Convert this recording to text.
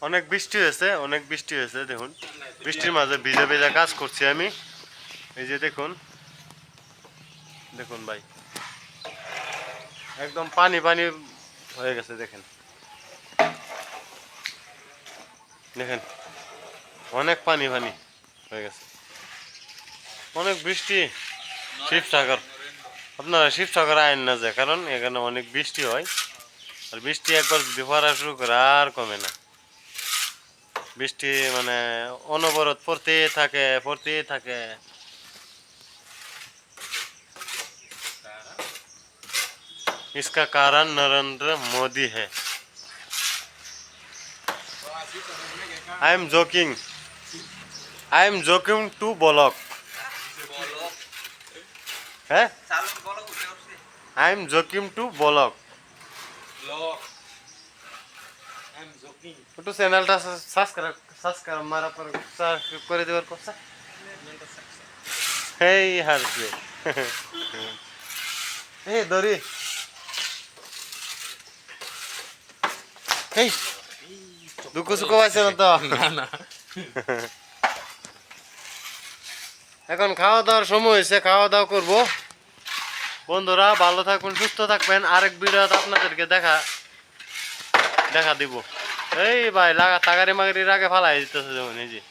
অনেক বৃষ্টি হয়েছে, অনেক বৃষ্টি হয়েছে। দেখুন বৃষ্টির মাঝে ভিজে ভিজে কাজ করছি আমি। এই যে দেখুন, দেখুন ভাই, একদম পানি পানি হয়ে গেছে। দেখেন দেখেন, অনেক পানি পানি হয়ে গেছে, অনেক বৃষ্টি। শিবসাগর, আপনারা শিবসাগর আইন না যায়, কারণ এখানে অনেক বৃষ্টি হয়। আর বৃষ্টি একবার যদি পড়া শুরু করে আর কমে না। বৃষ্টি মানে অনবরত পড়তেই থাকে, পড়তেই থাকে। इसका कारण नरेंद्र मोदी है। I am joking, I am joking to block है। I am joking to block. একটু চ্যানেলটা সাবস্ক্রাইব মারা পর করে দেওয়ার কথা। এই হারছে এই দড়ি, এই দুঃখ সুখ পাইছে না তো? না। এখন খাওয়া দাওয়ার সময় হয়েছে, খাওয়া দাওয়া করবো। বন্ধুরা ভালো থাকবেন, সুস্থ থাকবেন। আরেক ভিডিও আপনাদেরকে দেখা দিব। এই ভাই লাগা তাগারি মাগারির আগে ফালাই দিতেছে যেমন, এই যে